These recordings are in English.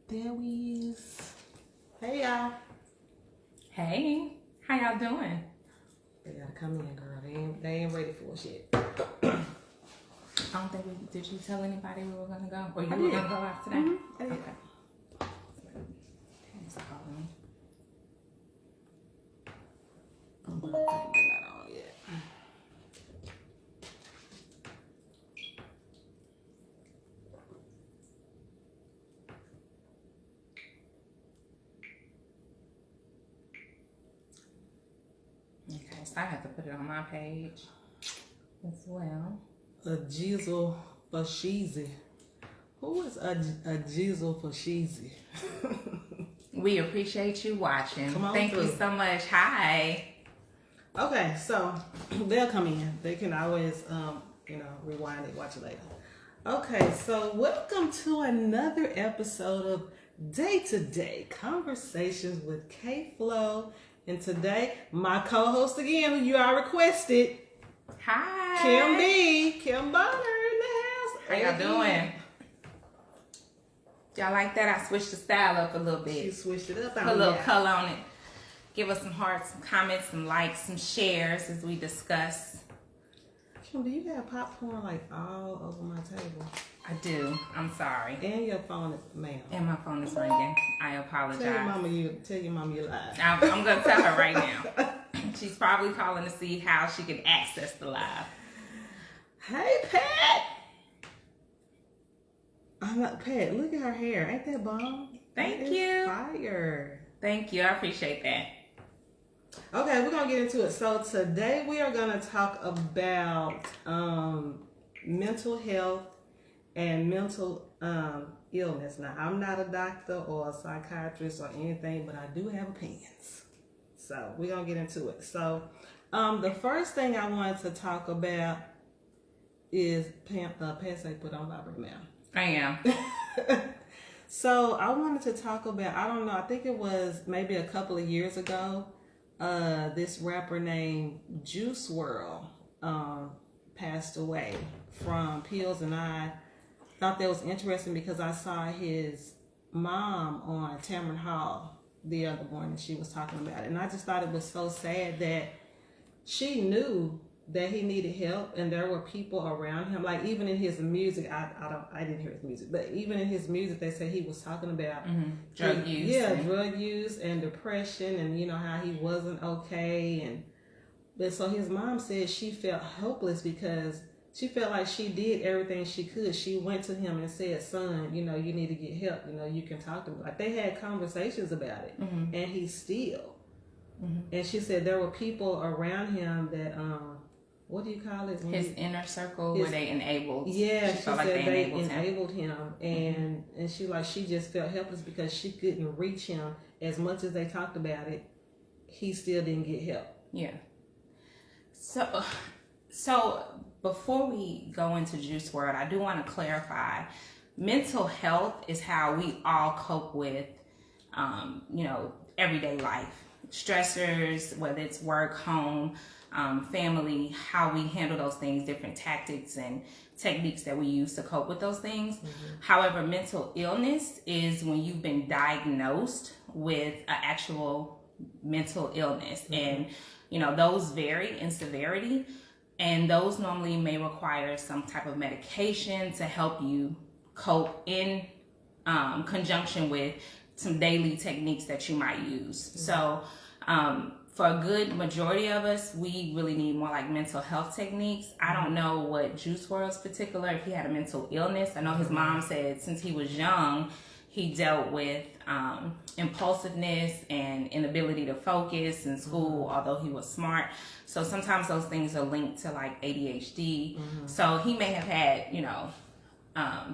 There we is. Hey y'all. Hey, how y'all doing? They gotta come in, girl. They ain't ready for us yet. I don't think did you tell anybody we were gonna go? Or you I were did. gonna go out today? Mm-hmm. Okay. Thanks for calling. They're not on yet. Okay, so I have to put it on my page as well. A jizzle for sheezy. Who is a jizzle for sheezy? We appreciate you watching. Come on Thank through. you so much. Hi. Okay, so they'll come in. They can always, rewind it, watch it later. Okay, so welcome to another episode of Day-to-Day Conversations with KFLO. And today, my co-host again, who you all requested, Hi. Kim Bonner in the house. How y'all doing? Y'all like that? I switched the style up a little She bit. switched it up. Put a little color on it. Give us some hearts, some comments, some likes, some shares as we discuss. Kim, do you have popcorn like all over my table? I do. I'm sorry. And your phone is, ma'am. And my phone is ringing. I apologize. Tell your mama you lied. I'm going to tell her right now. She's probably calling to see how she can access the live. Hey, Pat. I'm like, Pat, look at her hair. Ain't that bomb? Thank That is you. Fire. Thank you. I appreciate that. Okay, we're going to get into it. So today we are going to talk about mental health and mental illness. Now, I'm not a doctor or a psychiatrist or anything, but I do have opinions. So we're going to get into it. So the first thing I wanted to talk about is Pansy put on vibrate now. I am. So I wanted to talk about, I don't know, I think it was maybe a couple of years ago, this rapper named Juice WRLD passed away from pills, and I thought that was interesting because I saw his mom on Tamron Hall the other morning. She was talking about it, and I just thought it was so sad that she knew that he needed help, and there were people around him. Like even in his music, I didn't hear his music, but even in his music, they said he was talking about drug use. Yeah, drug use and depression, and how he wasn't okay, but so his mom said she felt hopeless because she felt like she did everything she could. She went to him and said, "Son, you need to get help. You can talk to me." Like they had conversations about it, and he still. And she said there were people around him that what do you call it? His inner circle where they enabled. Yeah, she felt like said they him. enabled him, and she just felt helpless because she couldn't reach him as much as they talked about it. He still didn't get help. Yeah. So before we go into Juice WRLD, I do want to clarify: mental health is how we all cope with, everyday life stressors, whether it's work, home. Family, how we handle those things, different tactics and techniques that we use to cope with those things. However, mental illness is when you've been diagnosed with an actual mental illness. And, those vary in severity. And those normally may require some type of medication to help you cope in conjunction with some daily techniques that you might use. So, for a good majority of us, we really need more like mental health techniques. I don't know what Juice WRLD's particular, if he had a mental illness. I know his mom said since he was young, he dealt with impulsiveness and inability to focus in school, although he was smart. So sometimes those things are linked to like ADHD. So he may have had,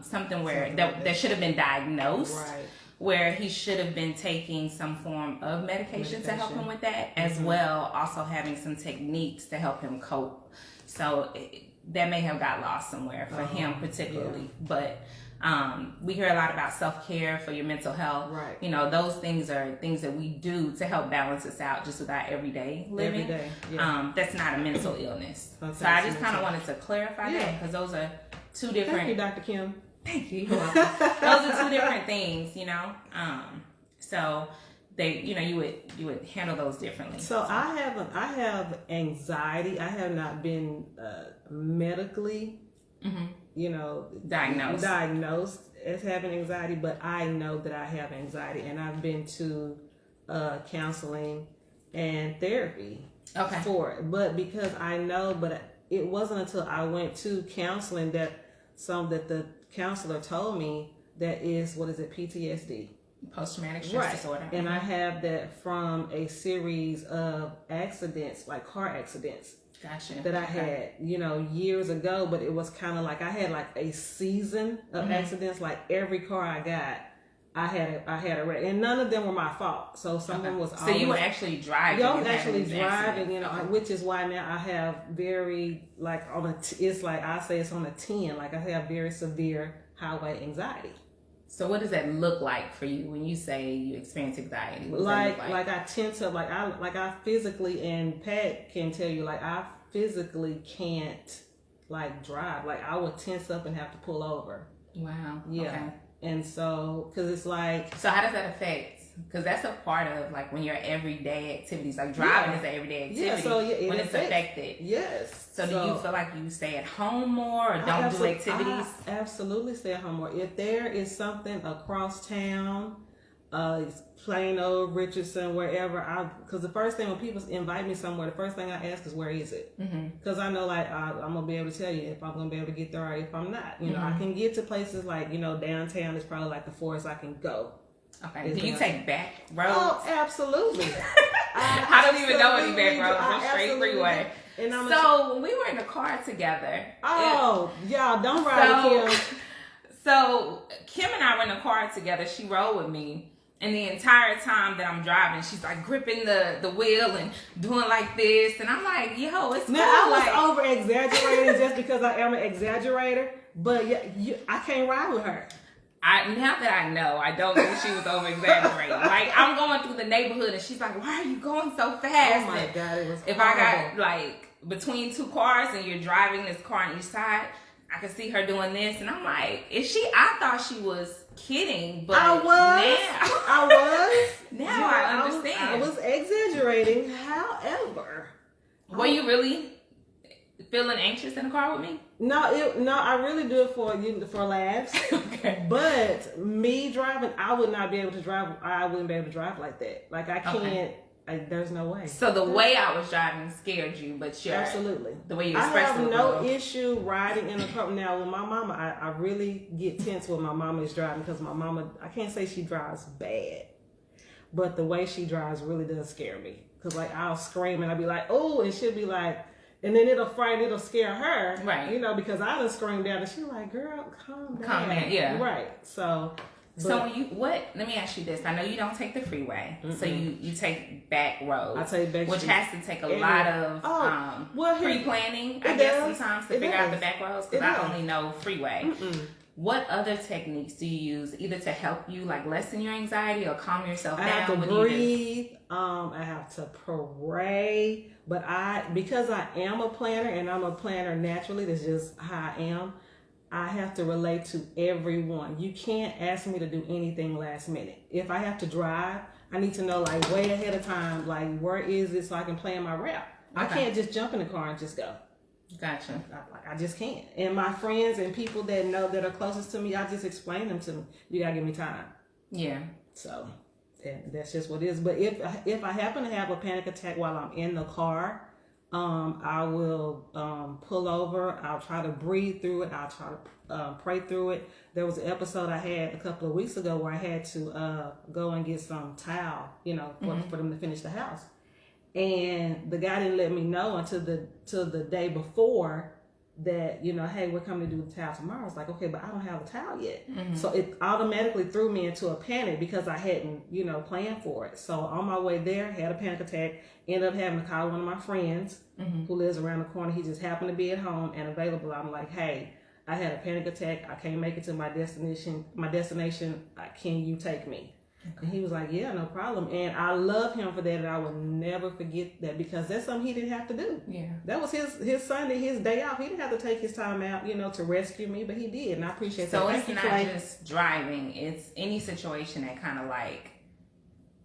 something where that should have been diagnosed. Right. Where he should have been taking some form of medication to help him with that, as well also having some techniques to help him cope. So that may have got lost somewhere for him particularly. But we hear a lot about self-care for your mental health. Right. Those things are things that we do to help balance us out just with our everyday living. Every day, yeah. That's not a mental illness. Okay, so I just kind of wanted to clarify that because those are two different. Thank you, Dr. Kim. Thank you. You're welcome. Those are two different things, you know. So they, you know, you would handle those differently. So I have anxiety. I have not been medically, you know, diagnosed as having anxiety, but I know that I have anxiety, and I've been to counseling and therapy for it. But because I know, but it wasn't until I went to counseling that the counselor told me that is, what is it, PTSD. Post-traumatic stress disorder. And I have that from a series of accidents, like car accidents. Gotcha. That I had, you know, years ago, but it was kind of like I had like a season of accidents. Like every car I got, I had a wreck, and none of them were my fault. So someone was. So you were actually driving. Yeah, I was actually driving, you know, which is why now I have very like it's like I say it's on a 10. Like I have very severe highway anxiety. So what does that look like for you when you say you experience anxiety? What does that look like? Like I tend to I physically, and Pat can tell you, like I physically can't like drive. Like I would tense up and have to pull over. Wow. Yeah. Okay. And so, because it's like... So how does that affect? Because that's a part of like when your everyday activities, like driving is an everyday activity. Yeah, so when it's affected. Yes. So do you feel like you stay at home more or don't do activities? I absolutely stay at home more. If there is something across town, Plano, Richardson, wherever, because the first thing when people invite me somewhere, the first thing I ask is, where is it? Because I know like I'm going to be able to tell you if I'm going to be able to get there or if I'm not. You know, I can get to places like, you know, downtown is probably like the farthest I can go. Okay. Do you take back roads? Oh, absolutely. I don't even know any back roads. I'm straight freeway. And so when we were in the car together. Y'all don't ride with Kim. So Kim and I were in the car together. She rode with me. And the entire time that I'm driving, she's like gripping the wheel and doing like this. And I'm like, yo, it's cool. Now, I was over-exaggerating just because I am an exaggerator. But I can't ride with her. Now that I know, I don't think she was over-exaggerating. Like, I'm going through the neighborhood and she's like, why are you going so fast? Oh my God, it was If horrible. I got like between two cars and you're driving this car on each side, I could see her doing this. And I'm like, I thought she was kidding, but I was. Now I understand. I was exaggerating. However, were you really feeling anxious in the car with me? No, I really do it for laughs. Okay. But me driving, I would not be able to drive. I wouldn't be able to drive like that. Like I can't. Okay. There's no way. So the way I was driving scared you, but absolutely the way you expressed it. I have no issue riding in a car. Now with my mama, I really get tense when my mama is driving because my mama, I can't say she drives bad, but the way she drives really does scare me. Because like I'll scream and I'll be like, oh, and she'll be like, and then it'll scare her, right? You know, because I done screamed down and she's like, girl, calm down, yeah, right. So let me ask you this. I know you don't take the freeway, so you take back roads. I take back, which has to take a lot of pre-planning, I guess, sometimes to figure out the back roads, because I only know freeway. What other techniques do you use either to help you like lessen your anxiety or calm yourself down? I have to breathe. I have to pray. But because I am a planner and I'm a planner naturally, that's just how I am. I have to relate to everyone. You can't ask me to do anything last minute. If I have to drive, I need to know like way ahead of time, like where is it so I can plan my route. Okay. I can't just jump in the car and just go. Gotcha. I just can't. And my friends and people that are closest to me, I just explain them to me. You gotta give me time. Yeah. So that's just what it is. But if I happen to have a panic attack while I'm in the car, I will pull over. I'll try to breathe through it. I'll try to pray through it. There was an episode I had a couple of weeks ago where I had to go and get some towel, for them to finish the house. And the guy didn't let me know until the day before that, hey, we're coming to do the towel tomorrow. I was like, okay, but I don't have a towel yet. So it automatically threw me into a panic because I hadn't, planned for it. So on my way there, had a panic attack, ended up having to call one of my friends who lives around the corner. He just happened to be at home and available. I'm like, hey, I had a panic attack. I can't make it to my destination. Can you take me? And he was like, yeah, no problem. And I love him for that, and I will never forget that, because that's something he didn't have to do. Yeah. That was his Sunday, his day off. He didn't have to take his time out, to rescue me, but he did, and I appreciate that. So it's not just driving, it's any situation that kind of like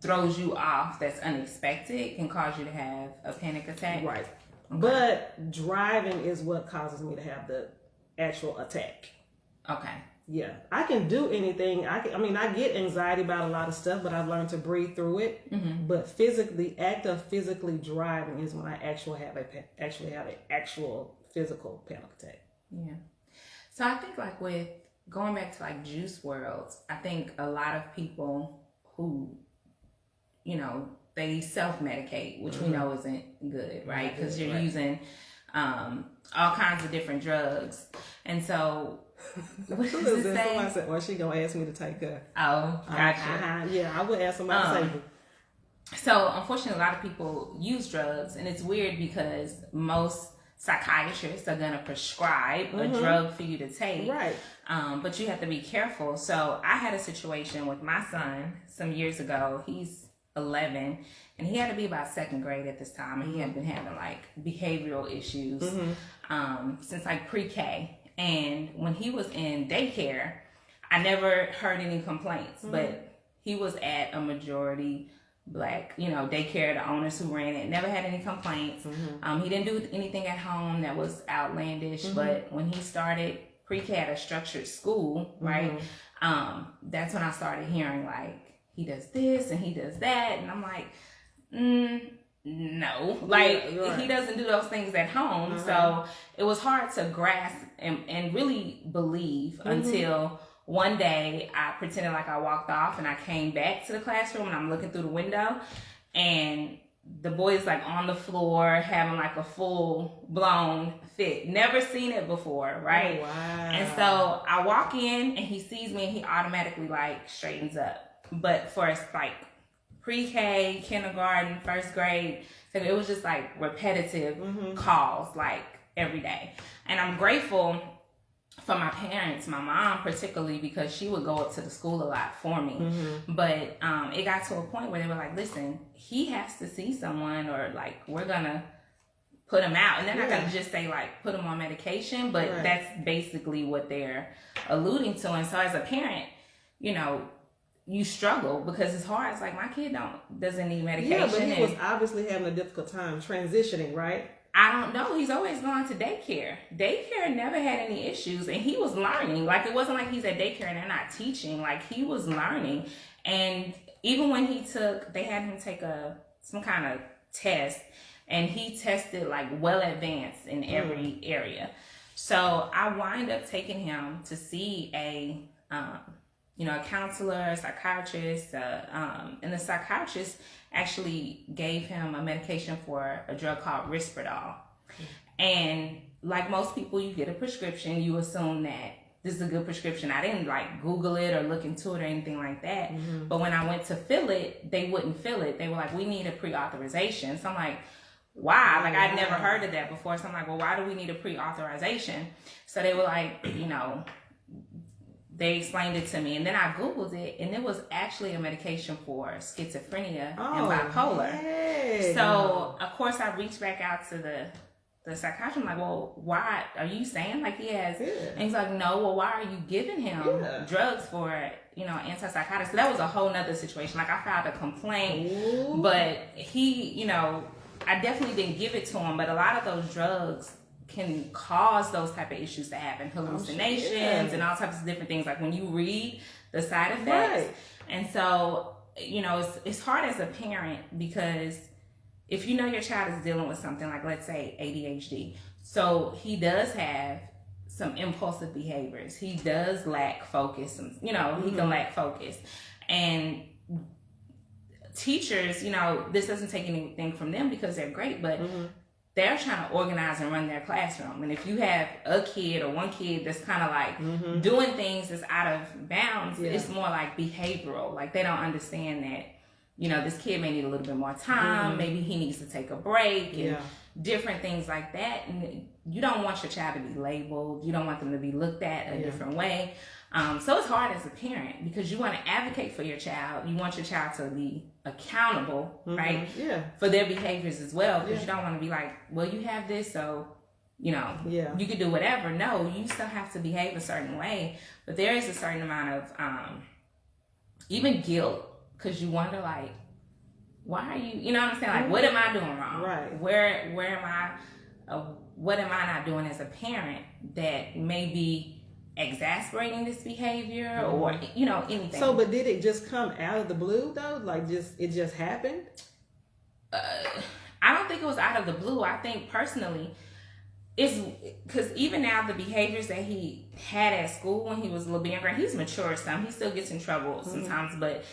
throws you off that's unexpected can cause you to have a panic attack. Right. Okay. But driving is what causes me to have the actual attack. Okay. Yeah, I can do anything. I get anxiety about a lot of stuff, but I've learned to breathe through it. Mm-hmm. But act of physically driving is when I actually have an actual physical panic attack. Yeah. So I think like with going back to like Juice WRLD, I think a lot of people who, they self-medicate, which we know isn't good, right? Because you're using all kinds of different drugs, and so. What does it say? Somebody said, well, she gonna ask me to take her. Oh, gotcha. Yeah, I would ask somebody to take her. So, unfortunately, a lot of people use drugs, and it's weird because most psychiatrists are gonna prescribe a drug for you to take, right? But you have to be careful. So, I had a situation with my son some years ago. He's 11, and he had to be about second grade at this time, and he had been having like behavioral issues since like pre-K. And when he was in daycare, I never heard any complaints, but he was at a majority Black, daycare, the owners who ran it, never had any complaints. He didn't do anything at home that was outlandish, but when he started pre-K at a structured school, right, that's when I started hearing like, he does this and he does that. And I'm like, no, like he doesn't do those things at home. So it was hard to grasp and really believe until one day I pretended like I walked off and I came back to the classroom and I'm looking through the window and the boy's like on the floor having like a full blown fit. Never seen it before, right? Oh, wow. And so I walk in and he sees me and he automatically like straightens up. But for like pre-K, kindergarten, first grade, so it was just like repetitive calls like every day. And I'm grateful for my parents, my mom particularly, because she would go up to the school a lot for me. But it got to a point where they were like, listen, he has to see someone or like we're gonna put him out. And then I gotta just say like put him on medication, but that's basically what they're alluding to. And so as a parent, you struggle because it's hard. It's like my kid doesn't need medication. Yeah, but he was obviously having a difficult time transitioning, right? I don't know. He's always gone to daycare. Daycare never had any issues, and he was learning. Like it wasn't like he's at daycare and they're not teaching. Like he was learning, and even when they had him take some kind of test, and he tested like well advanced in every area. So I wind up taking him to see a counselor, a psychiatrist, and the psychiatrist actually gave him a medication for a drug called Risperdal. And like most people, you get a prescription, you assume that this is a good prescription. I didn't like Google it or look into it or anything like that. But when I went to fill it, they wouldn't fill it. They were like, we need a pre-authorization. So I'm like, why? Like I'd never heard of that before. So I'm like, well, why do we need a pre-authorization? So they were like, they explained it to me, and then I Googled it, and it was actually a medication for schizophrenia and bipolar. Hey. So, of course, I reached back out to the psychiatrist. I'm like, well, why are you saying like he has? Yeah. And he's like, no, well, why are you giving him drugs for, antipsychotics? So that was a whole nother situation. Like I filed a complaint, but he, I definitely didn't give it to him, but a lot of those drugs can cause those type of issues to happen, hallucinations and all types of different things. Like when you read the side effects, and so it's hard as a parent because if your child is dealing with something like, let's say, ADHD, so he does have some impulsive behaviors. He does lack focus. He can lack focus, and teachers, this doesn't take anything from them because they're great, but they're trying to organize and run their classroom. And if you have a kid or one kid that's kind of like doing things that's out of bounds, it's more like behavioral. Like they don't understand that, this kid may need a little bit more time. Maybe he needs to take a break and different things like that. And you don't want your child to be labeled. You don't want them to be looked at a different way. So it's hard as a parent because you want to advocate for your child. You want your child to be accountable, right? Yeah. For their behaviors as well. Because you don't want to be like, well, you have this, so, you could do whatever. No, you still have to behave a certain way. But there is a certain amount of even guilt because you wonder, like, why are you know what I'm saying? Like, what am I doing wrong? Right. Where am I, what am I not doing as a parent that may be exasperating this behavior or anything. So, but did it just come out of the blue though? Like it just happened? I don't think it was out of the blue. I think personally, it's because even now the behaviors that he had at school when he was a little bit younger, he's mature some. He still gets in trouble sometimes, but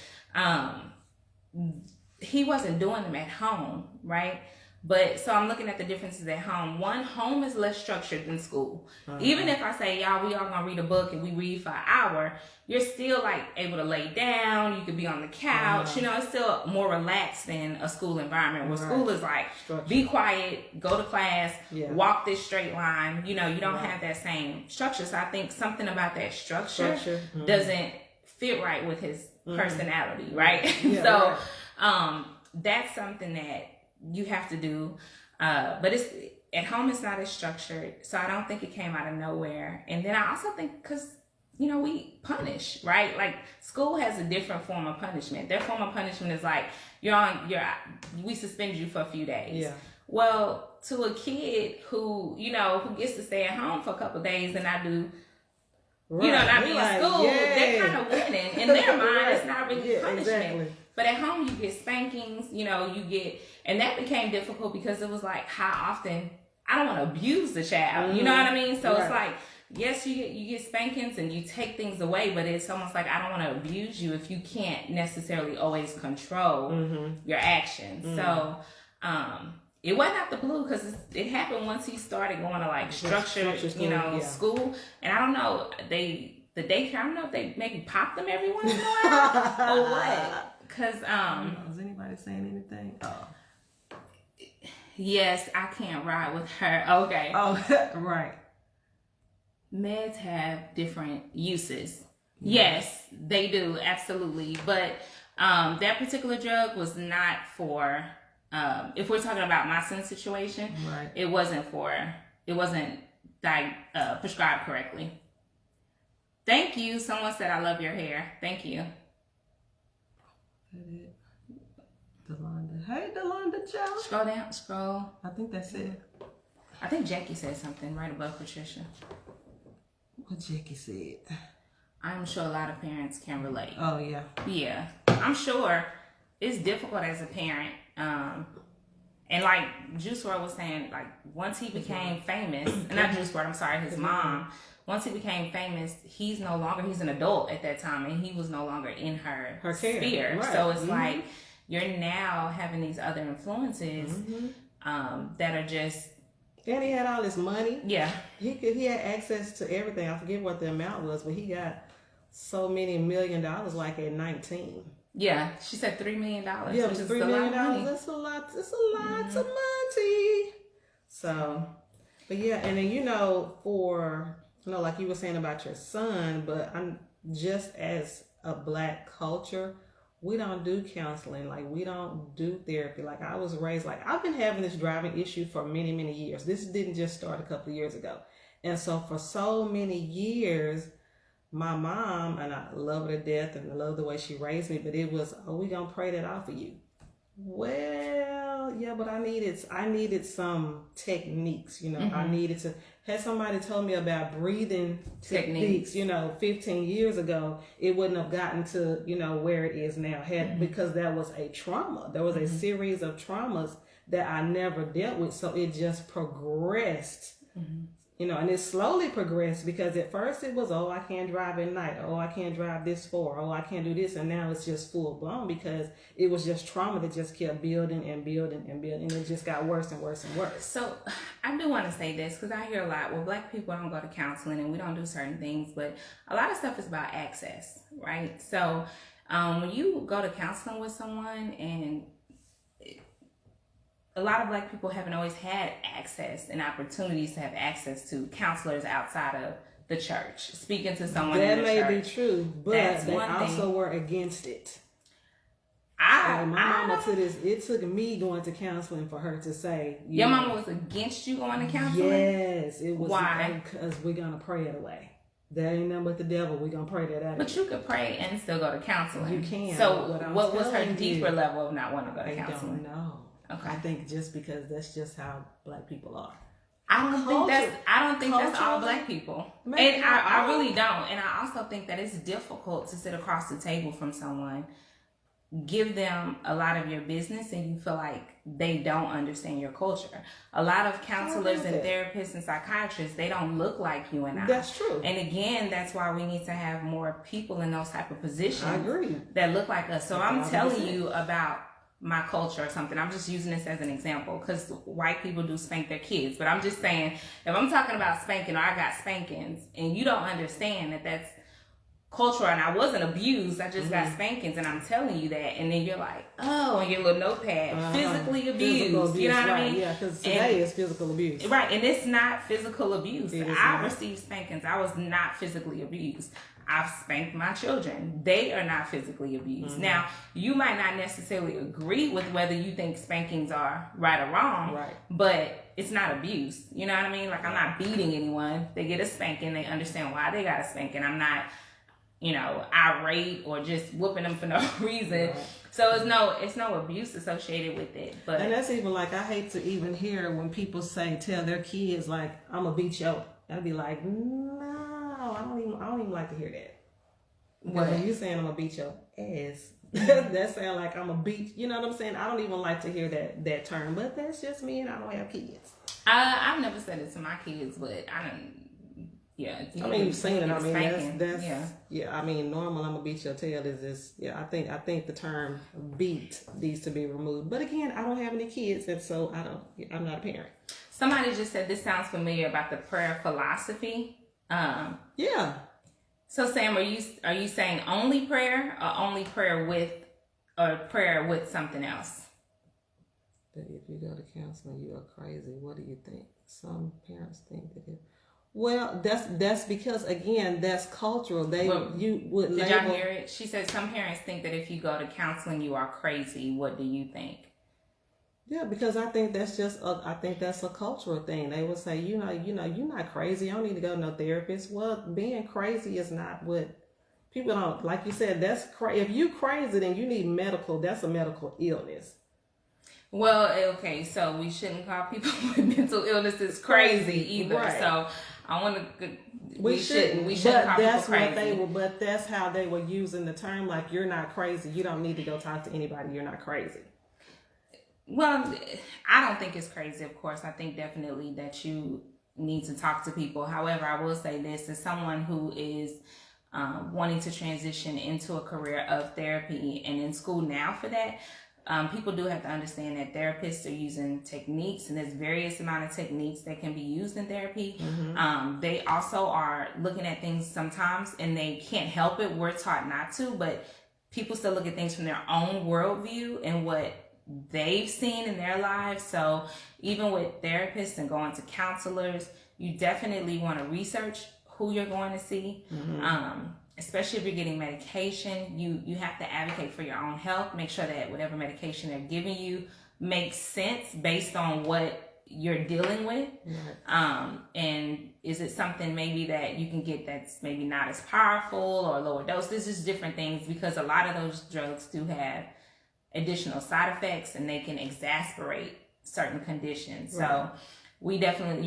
he wasn't doing them at home, right? But so I'm looking at the differences at home. One, home is less structured than school. Even if I say, y'all, we all gonna read a book and we read for an hour, you're still like able to lay down. You could be on the couch. It's still more relaxed than a school environment where school is like, be quiet, go to class, walk this straight line. You don't have that same structure. So I think something about that structure doesn't fit right with his personality, right? So that's something that you have to do, but it's at home. It's not as structured, so I don't think it came out of nowhere. And then I also think because we punish, right? Like school has a different form of punishment. Their form of punishment is like we suspend you for a few days. Yeah. Well, to a kid who who gets to stay at home for a couple of days and I do. Not be in school, they're kind of winning. In their mind, it's not really punishment. Exactly. But at home, you get spankings, and that became difficult because it was like, how often, I don't want to abuse the child, you know what I mean? So it's like, yes, you get spankings and you take things away, but it's almost like, I don't want to abuse you if you can't necessarily always control your actions. So, it wasn't out the blue because it happened once he started going to like structured, school. And I don't know, the daycare, I don't know if they maybe pop them every once in a while or what. Because, is anybody saying anything? Oh. Yes, I can't ride with her. Okay. Oh, right. Meds have different uses. Yes, they do. Absolutely. But, that particular drug was not for, if we're talking about my son's situation, it wasn't prescribed correctly. Thank you. Someone said, I love your hair. Thank you. Delonda. Hey, Delonda, child. Scroll down. Scroll. I think that's it. I think Jackie said something right above Patricia. What Jackie said? I'm sure a lot of parents can relate. Oh, yeah. Yeah. I'm sure it's difficult as a parent. And like Juice WRLD was saying, like once he became famous, not Juice WRLD, I'm sorry, his mom. Once he became famous, he's an adult at that time, and he was no longer in her sphere. Right. So it's like you're now having these other influences that are just. And he had all this money. Yeah, he had access to everything. I forget what the amount was, but he got so many $1 million like at 19. Yeah, she said $3 million. Yeah, it was $3 million. That's a lot. It's a lot of money. So, but yeah, and then for. Like you were saying about your son, but I'm just as a Black culture, we don't do counseling. Like we don't do therapy. Like I was raised, like I've been having this driving issue for many, many years. This didn't just start a couple of years ago. And so for so many years, my mom, and I love her to death and I love the way she raised me, but it was, we gonna pray that off of you. Well, yeah, but I needed some techniques, I needed to, had somebody told me about breathing techniques, 15 years ago, it wouldn't have gotten to, where it is now, because that was a trauma. There was a series of traumas that I never dealt with. So it just progressed, and it slowly progressed because at first it was, I can't drive at night. I can't drive this far. I can't do this. And now it's just full blown because it was just trauma that just kept building and building and building. And it just got worse and worse and worse. So I do want to say this because I hear a lot, Black people don't go to counseling and we don't do certain things, but a lot of stuff is about access, right? So When you go to counseling with someone, and a lot of Black people haven't always had access and opportunities to have access to counselors outside of the church. Speaking to someone that in the may church, be true, but that's they one also thing. were against it. My mama to this, it took me going to counseling for her to say, your mama was against you going to counseling? Yes, it was. Why? Because we're gonna pray it away. That ain't nothing but the devil. We're gonna pray that out. But you could pray and still go to counseling. You can. So what was her telling deeper you, level of not wanting to go to I counseling? don't know. Okay. I think just because that's just how Black people are. I don't think that's all Black people. Maybe And I really don't. And I also think that it's difficult to sit across the table from someone, give them a lot of your business, and you feel like they don't understand your culture. A lot of counselors and therapists and psychiatrists, they don't look like you and I. That's true. And again, that's why we need to have more people in those type of positions. I agree. That look like us. So I'm 100%. telling you about my culture or something. I'm just using this as an example because white people do spank their kids. But I'm just saying, if I'm talking about spanking, or I got spankings, and you don't understand that that's cultural, and I wasn't abused, I just got spankings, and I'm telling you that, and then you're like, oh, on your little notepad, physically abused. Physical abuse, you know what right. I mean? Yeah, because today is physical abuse. Right, and it's not physical abuse. I not. received spankings. I was not physically abused. I've spanked my children. They are not physically abused. Now, you might not necessarily agree with whether you think spankings are right or wrong, Right. but it's not abuse. You know what I mean? Like, I'm not beating anyone. They get a spanking. They understand why they got a spanking. I'm not, irate or just whooping them for no reason. Right. So it's no abuse associated with it. But and that's even like, I hate to even hear when people tell their kids like, I'm gonna beat you. I'd be like, no, I don't even like to hear that. What? When you saying I'm gonna beat your ass, that sound like I'm gonna beat. You know what I'm saying? I don't even like to hear that term. But that's just me, and I don't have kids. I've never said it to my kids, but I don't. Yeah, I mean, you've seen it. I mean, that's yeah. I mean, normal. I'm gonna beat your tail is this. Yeah, I think the term "beat" needs to be removed. But again, I don't have any kids, and so I'm not a parent. Somebody just said this sounds familiar about the prayer philosophy. Yeah. So Sam, are you saying only prayer, or only prayer with, or prayer with something else? That if you go to counseling, you are crazy. What do you think? Some parents think that it. Well, that's because again, that's cultural. You would did label. y'all hear it? She said some parents think that if you go to counseling, you are crazy. What do you think? Yeah, because I think that's a cultural thing. They would say, you're not crazy. You don't need to go to no therapist. Well, being crazy is not what people don't. Like you said, that's if you crazy, then you need medical. That's a medical illness. Well, okay, so we shouldn't call people with mental illnesses crazy either. Right. So I want to. We shouldn't call that's people crazy. What they were. But that's how they were using the term. Like, you're not crazy. You don't need to go talk to anybody. You're not crazy. Well, I don't think it's crazy. Of course, I think definitely that you need to talk to people. However, I will say this: as someone who is wanting to transition into a career of therapy and in school now for that. People do have to understand that therapists are using techniques, and there's various amount of techniques that can be used in therapy. Mm-hmm. They also are looking at things sometimes, and they can't help it. We're taught not to, but people still look at things from their own worldview and what they've seen in their lives. So even with therapists and going to counselors, you definitely want to research who you're going to see. Mm-hmm. Especially if you're getting medication, you have to advocate for your own health. Make sure that whatever medication they're giving you makes sense based on what you're dealing with. Mm-hmm. And is it something maybe that you can get that's maybe not as powerful or lower dose? This is different things, because a lot of those drugs do have additional side effects, and they can exacerbate certain conditions. Right. So you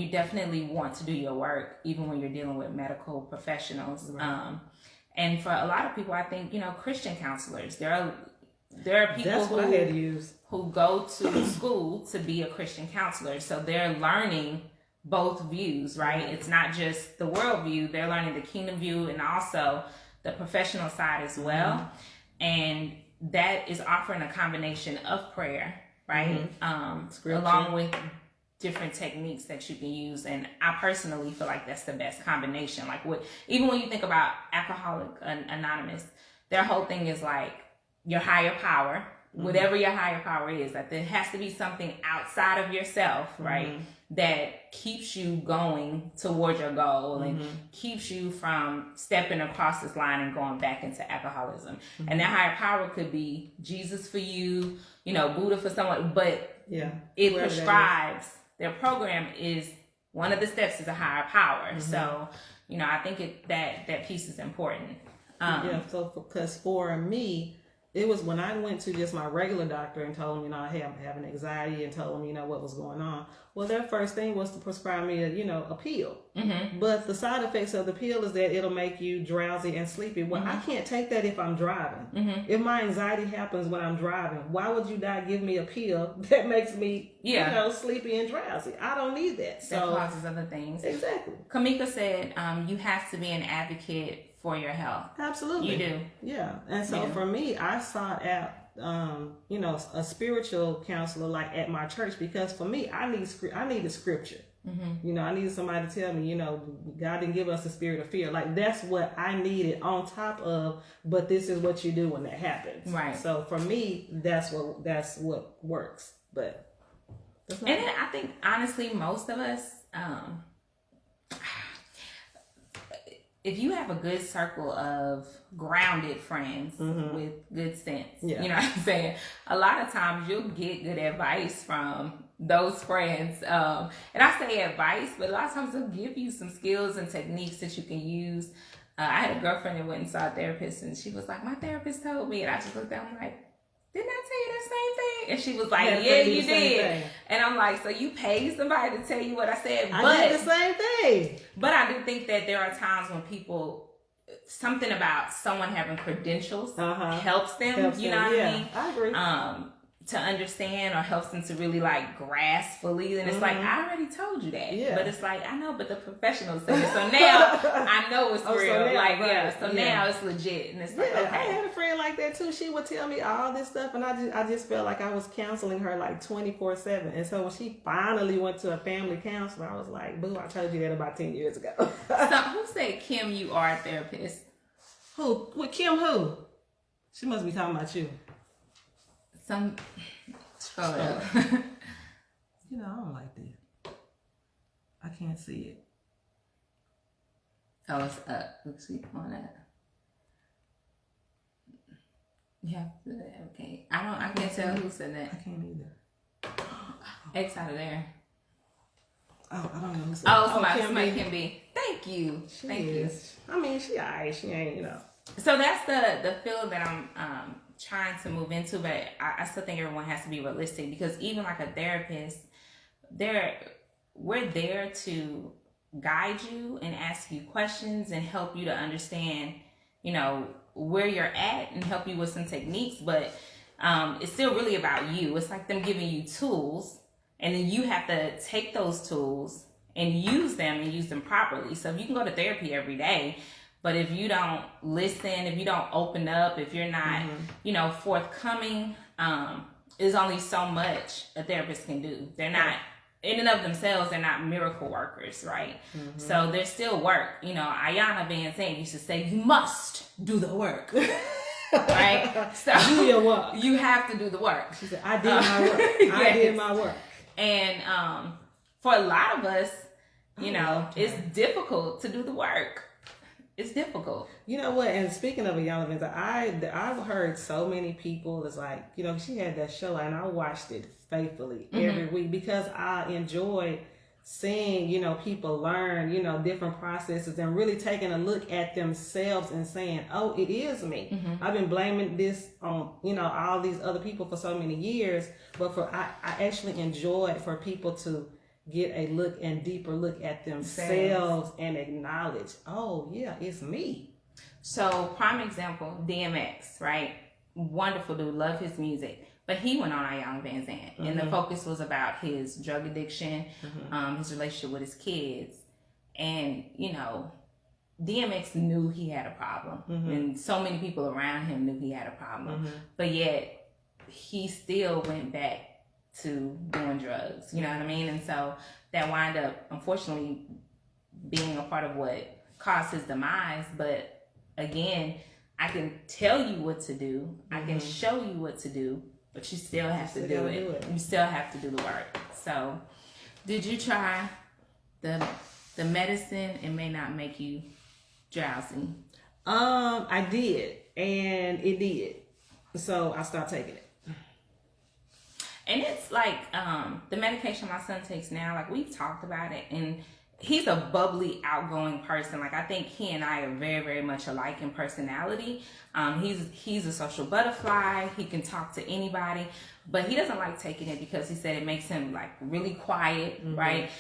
definitely want to do your work even when you're dealing with medical professionals. Right. And for a lot of people, I think, Christian counselors, there are people who go to school to be a Christian counselor. So they're learning both views, right? It's not just the world view. They're learning the kingdom view and also the professional side as well. Mm-hmm. And that is offering a combination of prayer, right? Mm-hmm. Along with different techniques that you can use. And I personally feel like that's the best combination. Like even when you think about Alcoholics Anonymous, their whole thing is like your higher power, whatever your higher power is, that there has to be something outside of yourself, right? That keeps you going towards your goal and keeps you from stepping across this line and going back into alcoholism. And that higher power could be Jesus for you, you know, Buddha for someone, but it prescribes, their program is, one of the steps is a higher power. So, you know, I think that piece is important. So because for me, it was when I went to just my regular doctor and told him, you know, hey, I'm having anxiety, and told him, you know, what was going on. Well, their first thing was to prescribe me a pill. But the side effects of the pill is that it'll make you drowsy and sleepy. Well, I can't take that if I'm driving. If my anxiety happens when I'm driving, why would you not give me a pill that makes me, sleepy and drowsy? I don't need that. So that causes other things. Exactly. Kamika said, you have to be an advocate for your health. Absolutely. You do. Yeah. And so for me, I sought out, a spiritual counselor like at my church, because for me, I needed scripture. You know, I needed somebody to tell me, you know, God didn't give us a spirit of fear. Like, that's what I needed on top of, but this is what you do when that happens. Right. So for me, that's what works. But and then I think, honestly, most of us, if you have a good circle of grounded friends with good sense, you know what I'm saying? A lot of times you'll get good advice from those friends. And I say advice, but a lot of times they'll give you some skills and techniques that you can use. I had a girlfriend that went and saw a therapist, and she was like, my therapist told me, and I just looked at her like, didn't I tell you that same thing? And she was like, yeah, you did. And I'm like, so you paid somebody to tell you what I said? But I did the same thing. But I do think that there are times when people, something about someone having credentials helps them. You know what I mean? I agree. To understand, or helps them to really like grasp fully. And it's like, I already told you that. But it's like, I know, but the professionals said it. So now I know it's real. So now, So now it's legit. And it's like, okay. I had a friend like that too. She would tell me all this stuff, and I just felt like I was counseling her like 24/7. And so when she finally went to a family counselor, I was like, boo, I told you that about 10 years ago. So who said, Kim, you are a therapist? Who? With Kim who? She must be talking about you. Scroll up. You know, I don't like that. I can't see it. Oh, it's up. Let's keep on up. You have to, okay. I can't tell who said that. I can't either. X out of there. Oh, I don't know who said that. Somebody can be. Thank you. Thank you. I mean, she alright. She ain't, you know. So that's the field that I'm trying to move into, but I still think everyone has to be realistic, because even like a therapist, we're there to guide you and ask you questions and help you to understand, you know, where you're at, and help you with some techniques, but it's still really about you. It's like them giving you tools, and then you have to take those tools and use them properly. So you can go to therapy every day, but if you don't listen, if you don't open up, if you're not, you know, forthcoming, there's only so much a therapist can do. They're not, in and of themselves, they're not miracle workers, right? So there's still work. You know, Ayanna Van Zandt used to say, you must do the work. Right? So do your work. You have to do the work. She said, I did my work. I did my work. And for a lot of us, you know, it's difficult to do the work. It's difficult. You know what? And speaking of Ayanna Van Zandt, I've heard so many people. It's like, you know, she had that show, and I watched it faithfully every week, because I enjoy seeing, you know, people learn, you know, different processes, and really taking a look at themselves and saying, oh, it is me. I've been blaming this on, you know, all these other people for so many years, but I actually enjoy for people to get a look and deeper look at themselves and acknowledge, oh yeah, it's me. So prime example, DMX, right? Wonderful dude, love his music. But he went on Ayanna Van Zandt, and the focus was about his drug addiction, his relationship with his kids. And, you know, DMX knew he had a problem, and so many people around him knew he had a problem. But yet, he still went back to doing drugs, you know what I mean? And so that wound up, unfortunately, being a part of what caused his demise. But again, I can tell you what to do. I can show you what to do, but you still have to do it. You still have to do the work. So, did you try the medicine? It may not make you drowsy. I did, and it did. So I stopped taking it. And it's like the medication my son takes now, like we've talked about it, and he's a bubbly, outgoing person. Like I think he and I are very, very much alike in personality. He's a social butterfly. He can talk to anybody, but he doesn't like taking it because he said it makes him like really quiet, right?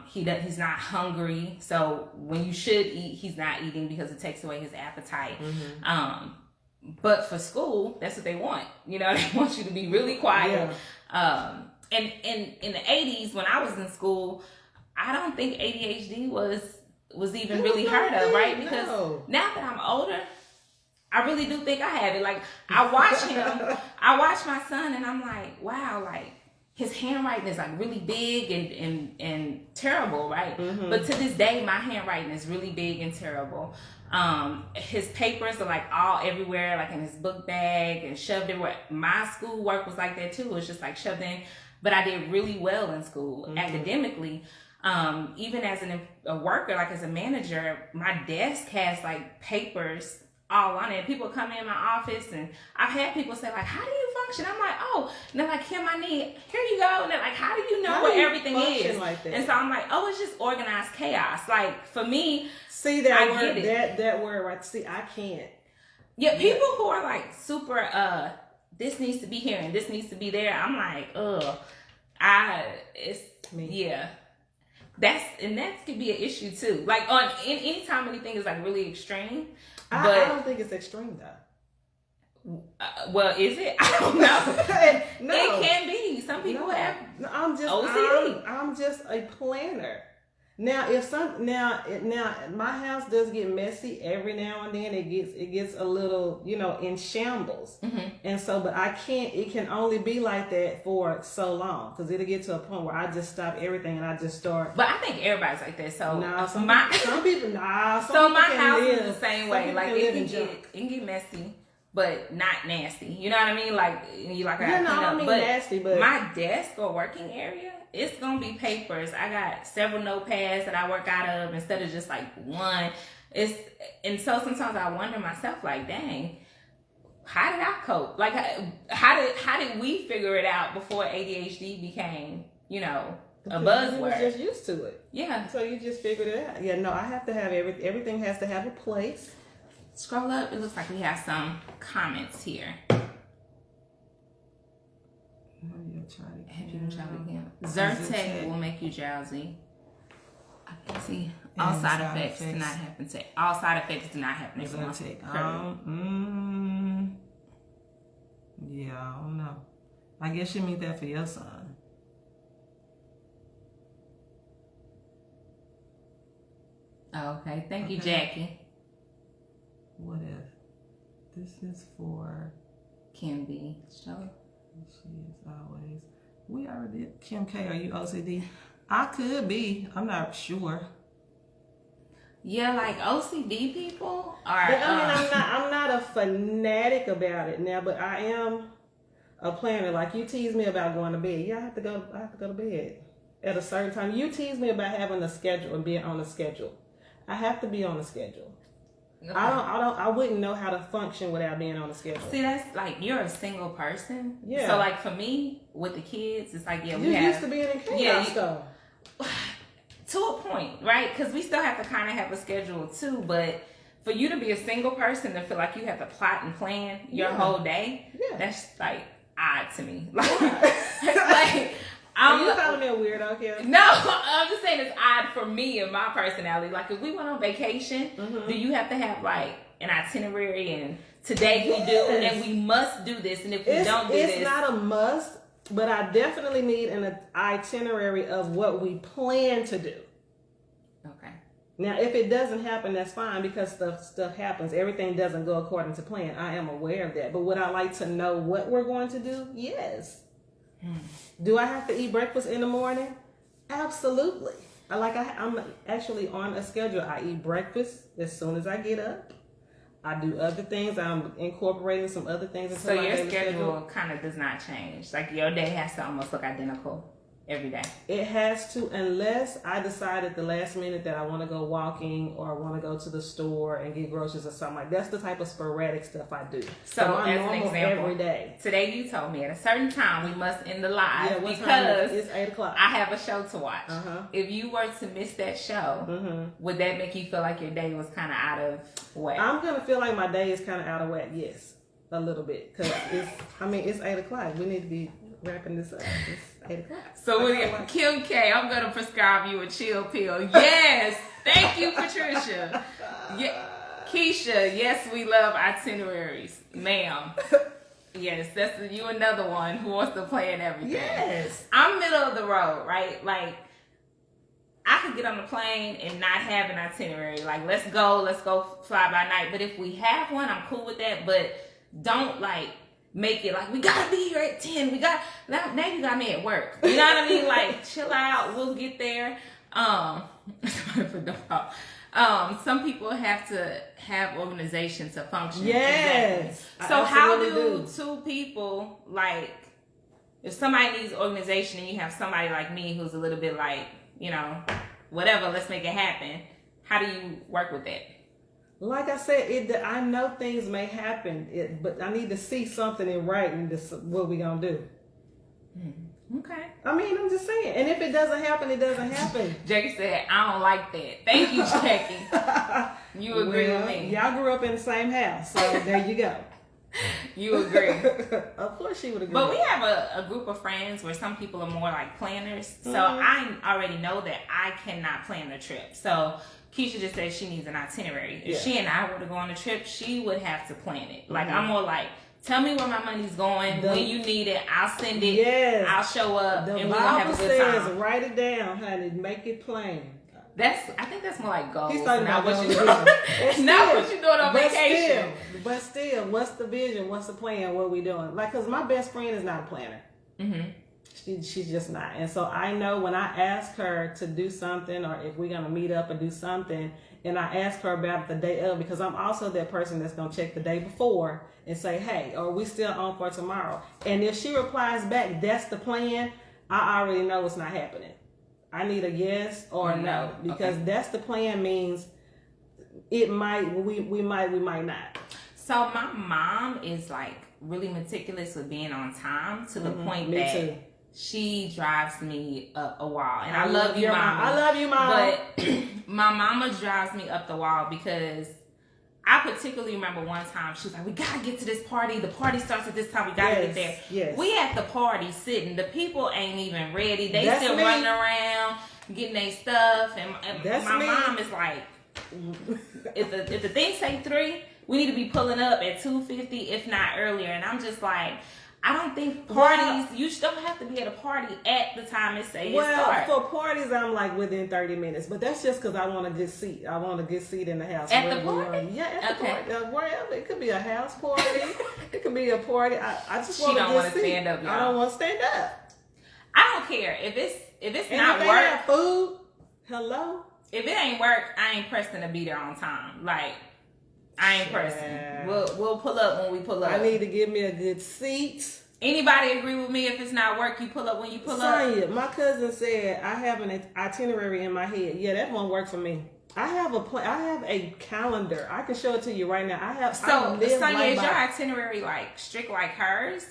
He's not hungry, so when you should eat, he's not eating because it takes away his appetite. But for school, that's what they want. You know, they want you to be really quiet. Yeah. And in the 80s, when I was in school, I don't think ADHD was even really heard of, right? Because now that I'm older, I really do think I have it. Like I watch him, I watch my son, and I'm like, wow, like his handwriting is like really big and terrible, right? But to this day, my handwriting is really big and terrible. His papers are like all everywhere, like in his book bag and shoved everywhere. My school work was like that too. It was just like shoved in, but I did really well in school academically. Even as a worker, like as a manager, my desk has like papers all on it. People come in my office, and I've had people say like, how do you function? I'm like, oh, and they're like, Kim, I need, here you go. And they're like, how do you know where everything is? Like that? And so I'm like, oh, it's just organized chaos. Like for me, see that word, that word right. See, I can't. Yeah, people who are like super, this needs to be here and this needs to be there. I'm like, it's me. Yeah. That could be an issue too. Like anytime anything is like really extreme. I don't think it's extreme though. Well, is it? I don't know. No, it can be. Some people have. No, I'm just OCD. I'm just a planner. Now, now my house does get messy every now and then. It gets a little, in shambles, and so, but I can't. It can only be like that for so long because it'll get to a point where I just stop everything and I just start. But I think everybody's like that. So some people, so my house is the same way. Like it can get messy, but not nasty. You know what I mean? Like you like I don't mean nasty, but my desk or working area, it's gonna be papers. I got several notepads that I work out of instead of just like one. And so sometimes I wonder myself, like, dang, how did I cope? Like, how did we figure it out before ADHD became, a buzzword? You was just used to it. Yeah. So you just figured it out. Yeah. No, I have to have everything has to have a place. Scroll up. It looks like we have some comments here. Have you tried it again? Zyrtec will make you drowsy. I can see all side effects do not happen to all side effects do not happen to Zyrtec. Yeah, I don't know. I guess you mean that for your son. Okay, thank you, Jackie. What if this is for Kim B? Show. She is always. We already did. Kim K, are you OCD? I could be. I'm not sure. Yeah, like OCD people are. But, I'm not a fanatic about it now, but I am a planner. Like you tease me about going to bed. Yeah, I have to go to bed at a certain time. You tease me about having a schedule and being on a schedule. I have to be on a schedule. Okay. I wouldn't know how to function without being on a schedule. See, that's like you're a single person. Yeah. So like for me with the kids, it's like you used to being in chaos though. To a point, right? Because we still have to kind of have a schedule too. But for you to be a single person and feel like you have to plot and plan your whole day, that's like odd to me. Like are you calling me a weirdo, Kim? No, I'm just saying it's odd for me and my personality. Like if we went on vacation, do you have to have like an itinerary and today we do and we must do this, and if we don't do this, it's not a must, but I definitely need an itinerary of what we plan to do. Okay. Now, if it doesn't happen, that's fine because stuff happens. Everything doesn't go according to plan. I am aware of that. But would I like to know what we're going to do? Yes. Do I have to eat breakfast in the morning? Absolutely. I'm actually on a schedule. I eat breakfast as soon as I get up. I do other things. I'm incorporating some other things into So my your daily schedule kind of does not change. Like your day has to almost look identical every day. It has to, unless I decide at the last minute that I want to go walking or I want to go to the store and get groceries or something like that. That's the type of sporadic stuff I do. So my as an normal example, every day. Today you told me at a certain time we must end the live Yeah, what time because is it? It's 8 o'clock. I have a show to watch. Uh-huh. If you were to miss that show, would that make you feel like your day was kind of out of whack? I'm going to feel like my day is kind of out of whack, yes. A little bit. Because it's 8 o'clock. We need to be wrapping this up. It's 8 o'clock. So Kim K, I'm going to prescribe you a chill pill. Yes! Thank you, Patricia. Yeah. Keisha, yes, we love itineraries. Ma'am. Yes, that's you another one who wants to plan everything. Yes. I'm middle of the road, right? Like, I could get on the plane and not have an itinerary. Like, let's go fly by night. But if we have one, I'm cool with that. But don't, like, make it like, we gotta be here at 10. Now you got me at work. You know what I mean? Like, chill out. We'll get there. Some people have to have organization to function. Yes. Exactly. So how do two people, like, if somebody needs organization and you have somebody like me who's a little bit like, you know, whatever, let's make it happen. How do you work with that? Like I said, I know things may happen, but I need to see something in writing. What we gonna do? Okay. I mean, I'm just saying. And if it doesn't happen, it doesn't happen. Jackie said, I don't like that. Thank you, Jackie. You agree with me. Y'all grew up in the same house, so there you go. You agree. Of course she would agree. But we have a group of friends where some people are more like planners. So I already know that I cannot plan the trip. So Keisha just said she needs an itinerary. If she and I were to go on a trip, she would have to plan it. Like, I'm more like, tell me where my money's going. When you need it, I'll send it. Yes. I'll show up, The and we're gonna have a good Bible says, time. write it down, honey. Make it plain. I think that's more like goals. He's talking not about what you doing. not what you doing on vacation. But still, what's the vision? What's the plan? What we doing? Like, cause my best friend is not a planner. She's just not. And so I know when I ask her to do something, or if we're gonna meet up and do something, and I ask her about the day of, because I'm also that person that's gonna check the day before and say, hey, are we still on for tomorrow? And if she replies back, that's the plan, I already know it's not happening. I need a yes or no, because that's the plan means it might, we might not. So my mom is like really meticulous with being on time to the point that too. She drives me up a wall. And I love you, Mama. I love you, Mama. But my mama drives me up the wall because I particularly remember one time she was like, we gotta get to this party. The party starts at this time. We gotta get there. Yes. We at the party sitting. The people ain't even ready. They That's still me. running around, getting their stuff. And my me. mom is like, if the thing say 3, we need to be pulling up at 2:50, if not earlier. And I'm just like, I don't think parties, you don't have to be at a party at the time it say it start. For parties, I'm like within 30 minutes, but that's just because I want a good seat. I want a good seat in the house. At the party? Yeah, at the party. Wherever. It could be a house party. It could be a party. I just want a good seat. She don't want to stand up, y'all. I don't want to stand up. I don't care. If it's and not if work. Have food, hello? If it ain't work, I ain't pressing to be there on time. Like, I ain't pressing. We'll pull up when we pull up. I need to give me a good seat. Anybody agree with me? If it's not work, you pull up when you pull up? My cousin said I have an itinerary in my head. Yeah, that won't work for me. I have a calendar. I can show it to you right now. Sonia, is your itinerary like strict like hers?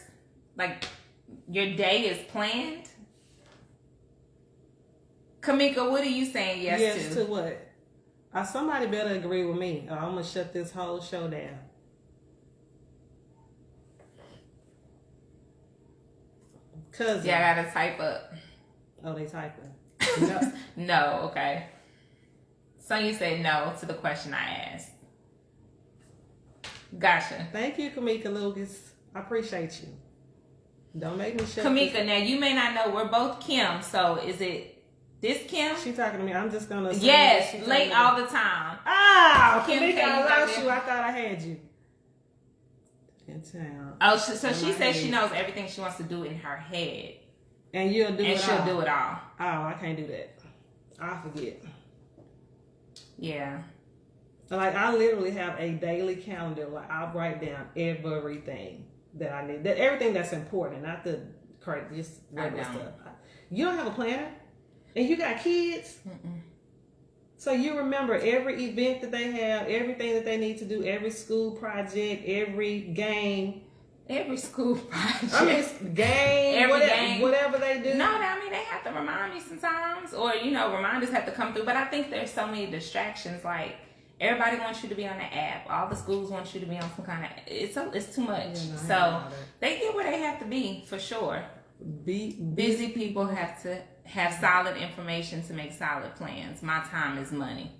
Like your day is planned? Kamika, what are you saying yes to? Yes to what? Somebody better agree with me. I'm gonna shut this whole show down. Cousin. Yeah, I gotta type up. Oh, they typing. No. No, okay. Sonya said no to the question I asked. Gotcha. Thank you, Kamika Lucas. I appreciate you. Don't make me shut Kamika, now you may not know, we're both Kim, so is it this Kim? She talking to me. I'm just gonna say yes, late all the time. Ah, Kamika, I lost you. I thought I had you. In town. Oh, so she says she knows everything she wants to do in her head. And you'll do it all. And she'll do it all. Oh, I can't do that. I forget. Yeah. Like, I literally have a daily calendar. Like, I write down everything that I need, that everything that's important, not the just regular stuff. You don't have a planner, and you got kids. Mm-mm. So you remember every event that they have, everything that they need to do, every school project, every game. Every school project. I mean, game, whatever they do. No, I mean, they have to remind me sometimes, or, reminders have to come through. But I think there's so many distractions. Like, everybody wants you to be on the app. All the schools want you to be on some kind of, it's too much. So they get where they have to be, for sure. Busy people have to have solid information to make solid plans. My time is money.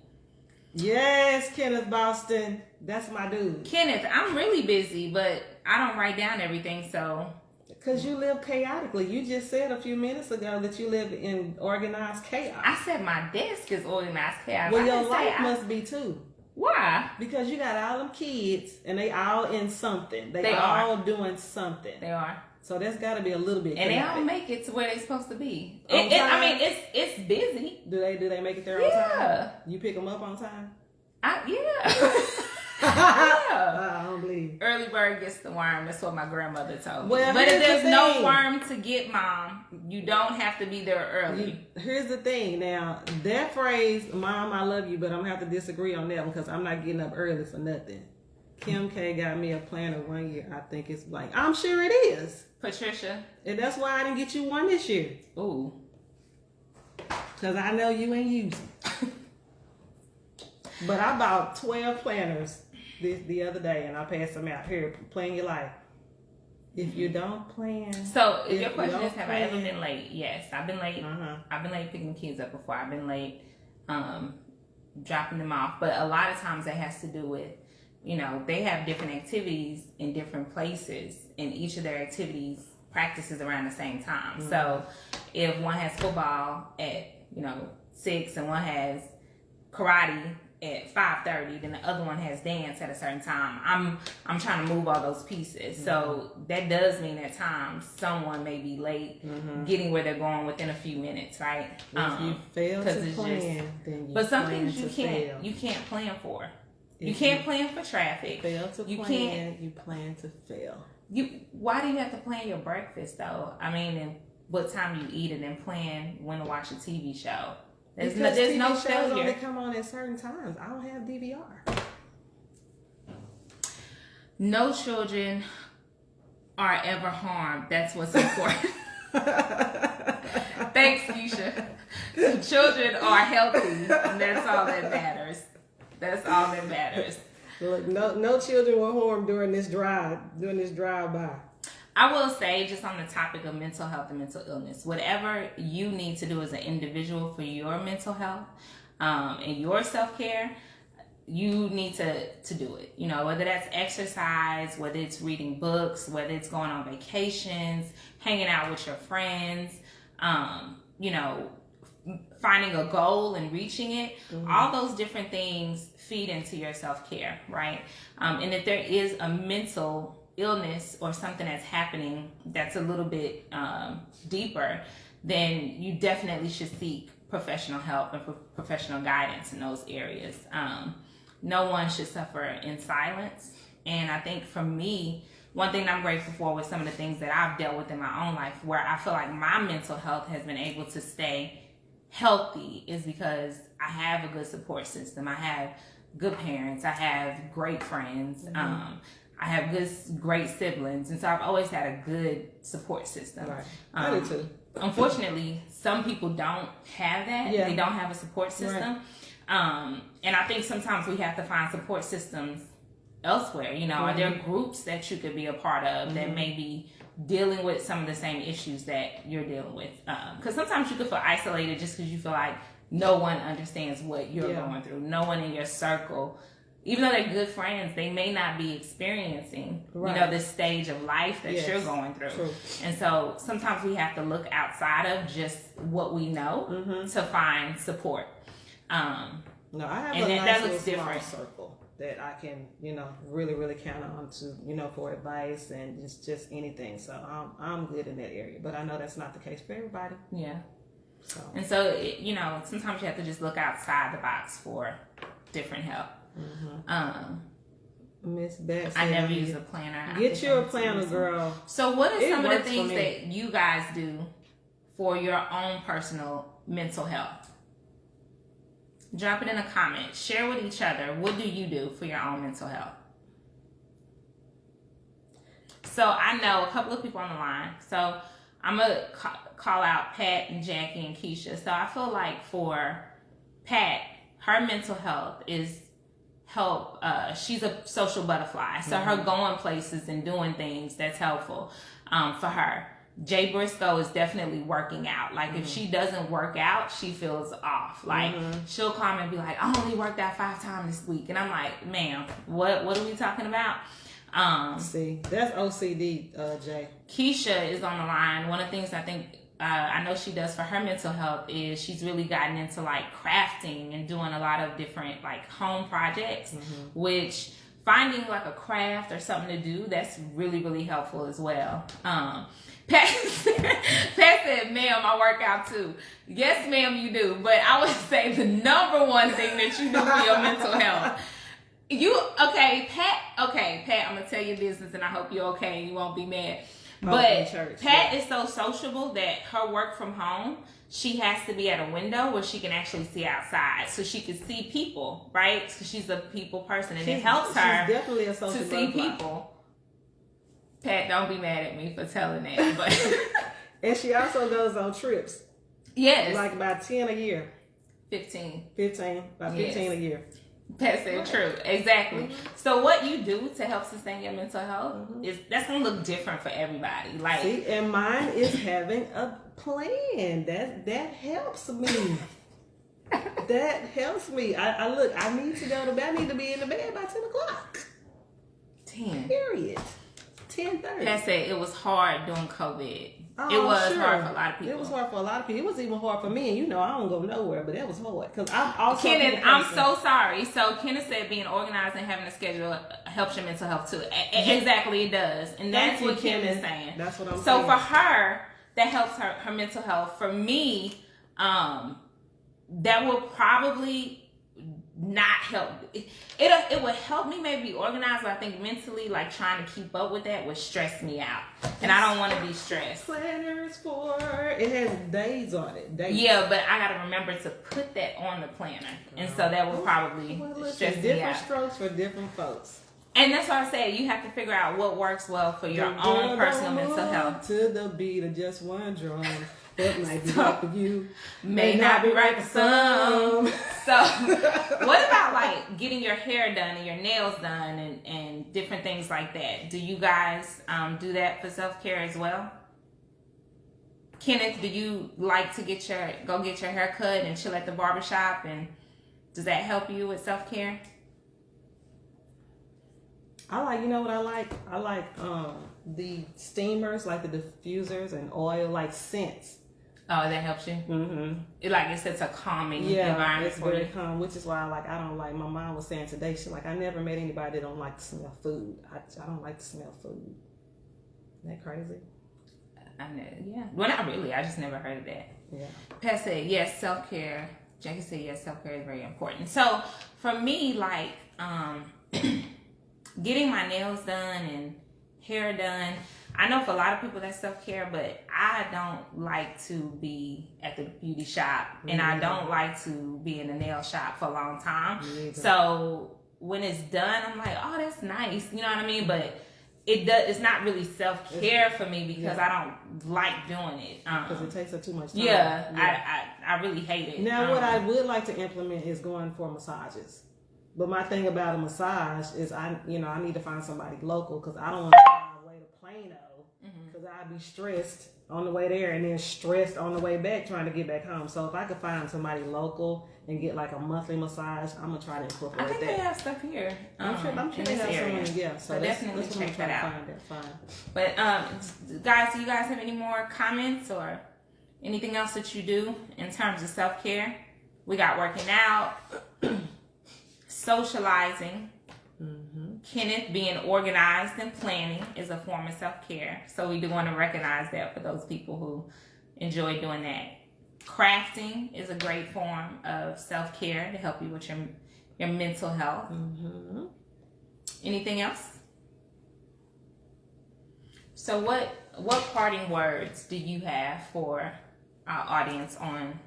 Yes, Kenneth Boston. That's my dude. Kenneth, I'm really busy, but I don't write down everything, so. Because you live chaotically. You just said a few minutes ago that you live in organized chaos. I said my desk is organized chaos. Well, your life must be too. Why? Because you got all them kids, and they all in something. They all doing something. They are. So there's got to be a little bit. And chaotic. they all make it to where they're supposed to be. It's busy. Do they make it there on time? Yeah. You pick them up on time? Yeah. I don't believe. Early bird gets the worm. That's what my grandmother told me. Well, but if there's no worm to get, Mom, you don't have to be there early. Here's the thing. Now, that phrase, Mom, I love you, but I'm going to have to disagree on that one because I'm not getting up early for nothing. Kim K got me a planner one year. I think it's blank. I'm sure it is. Patricia. And that's why I didn't get you one this year. Ooh. Because I know you ain't using. But I bought 12 planners the other day, and I passed them out. Here, plan your life. If you don't plan. So, if your question is, have I ever been late? Yes, I've been late. I've been late picking kids up before. I've been late dropping them off. But a lot of times that has to do with, they have different activities in different places, and each of their activities practices around the same time. Mm-hmm. So, if one has football at, 6 and one has karate at 5:30, then the other one has dance at a certain time. I'm trying to move all those pieces. Mm-hmm. So that does mean at times someone may be late getting where they're going within a few minutes, right? If you fail to plan, then you but some plan things you can't plan for. You If can't plan for traffic. Fail to plan, you plan to fail. Why do you have to plan your breakfast though? I mean, and what time you eat it, and plan when to watch a TV show. There's no shows failure. Only come on at certain times. I don't have DVR. No children are ever harmed. That's what's important. Thanks, Keisha. Children are healthy, and that's all that matters. That's all that matters. Look, no children were harmed during this drive-by. I will say, just on the topic of mental health and mental illness, whatever you need to do as an individual for your mental health and your self-care, you need to do it. Whether that's exercise, whether it's reading books, whether it's going on vacations, hanging out with your friends, finding a goal and reaching it. Mm-hmm. All those different things feed into your self-care, right? And if there is a mental illness or something that's happening that's a little bit deeper, then you definitely should seek professional help and professional guidance in those areas. No one should suffer in silence. And I think for me, one thing that I'm grateful for with some of the things that I've dealt with in my own life, where I feel like my mental health has been able to stay healthy, is because I have a good support system. I have good parents. I have great friends. Mm-hmm. I have great siblings, and so I've always had a good support system. Right. I do too. Unfortunately, some people don't have that. Yeah. They don't have a support system. Right. And I think sometimes we have to find support systems elsewhere. Are there groups that you could be a part of that may be dealing with some of the same issues that you're dealing with? Because sometimes you could feel isolated just because you feel like no one understands what you're going through. No one in your circle. Even though they're good friends, they may not be experiencing, this stage of life that you're going through. True. And so sometimes we have to look outside of just what we know to find support. No, I have a nice little small circle that I can, really, really count on to, for advice and just anything. So I'm good in that area. But I know that's not the case for everybody. Yeah. So. And so, sometimes you have to just look outside the box for different help. Miss Betsy, I never use a planner. Get you a planner, girl. So what are some of the things that you guys do for your own personal mental health? Drop it in a comment. Share with each other. What do you do for your own mental health? So I know a couple of people on the line. So I'm going to call out Pat and Jackie and Keisha. So I feel like for Pat, her mental health is help. She's a social butterfly. So her going places and doing things, that's helpful for her. Jay Briscoe is definitely working out. Like if she doesn't work out, she feels off. Like she'll call me and be like, I only worked out 5 times this week. And I'm like, ma'am, what are we talking about? See, that's OCD, Jay. Keisha is on the line. One of the things I think I know she does for her mental health is she's really gotten into like crafting and doing a lot of different like home projects, which finding like a craft or something to do, that's really, really helpful as well. Pat said, ma'am, I work out too. Yes, ma'am, you do. But I would say the number one thing that you do for your mental health. Pat, I'm going to tell your business and I hope you're okay and you won't be mad. But Pat is so sociable that her work from home, she has to be at a window where she can actually see outside, so she can see people, right? So she's a people person, and it helps her definitely a social to see people. Pat, don't be mad at me for telling that, but and she also goes on trips. Yes, like about 10 a year. 15, about 15 a year. That's it, true. Exactly. So what you do to help sustain your mental health that's gonna look different for everybody. Like, see, and mine is having a plan. That helps me. That helps me. I need to go to bed. I need to be in the bed by 10 o'clock. 10. Period. 10:30. Pat said it was hard during COVID. Oh, it was sure. hard for a lot of people. It was hard for a lot of people. It was even hard for me. And you know, I don't go nowhere, but that was hard. Because I'm also Kenneth, I'm so sorry. So Kenneth said being organized and having a schedule helps your mental health too. Exactly, it does. And that's what Kim is saying. That's what I'm saying. So for her, that helps her mental health. For me, that will probably not help. It would help me maybe be organized, but I think mentally, like trying to keep up with that would stress me out, and I don't want to be stressed. Planners for it has days on it. Days. Yeah, but I got to remember to put that on the planner, and so that would probably stress me out. Different strokes for different folks. And that's why I said you have to figure out what works well for your own personal mental health. To the beat of just one drum. That might be right for you. May not be right for some. So, what about like getting your hair done and your nails done and different things like that? Do you guys do that for self-care as well? Kenneth, do you like to go get your hair cut and chill at the barbershop, and does that help you with self-care? You know what I like? I like the steamers, like the diffusers and oil, like scents. Oh, that helps you? Mm-hmm. It sets a calming environment it's for very you. calm, which is why I don't like, my mom was saying today, I never met anybody that don't like to smell food. I don't like to smell food. Isn't that crazy? I know, yeah. Well, not really. I just never heard of that. Yeah. Pat said, yes, self-care. Jackie said, yes, self-care is very important. So, for me, like, getting my nails done and hair done, I know for a lot of people that's self-care, but I don't like to be at the beauty shop, and I don't like to be in the nail shop for a long time. So when it's done, I'm like, oh, that's nice. You know what I mean? But it's not really self-care for me because I don't like doing it. Because it takes up too much time. Yeah. I really hate it. Now, what I would like to implement is going for massages. But my thing about a massage is I need to find somebody local, because I don't want to go all the way to Plano, because I'd be stressed on the way there and then stressed on the way back trying to get back home. So if I could find somebody local and get like a monthly massage, I'm gonna try to incorporate that. I think they have stuff here. I'm sure they have something. Yeah, so definitely that's check that out. Fine. But guys, do you guys have any more comments or anything else that you do in terms of self-care? We got working out. Socializing. Kenneth, being organized and planning is a form of self-care. So we do want to recognize that for those people who enjoy doing that. Crafting is a great form of self-care to help you with your your mental health. Mm-hmm. Anything else? So what parting words do you have for our audience on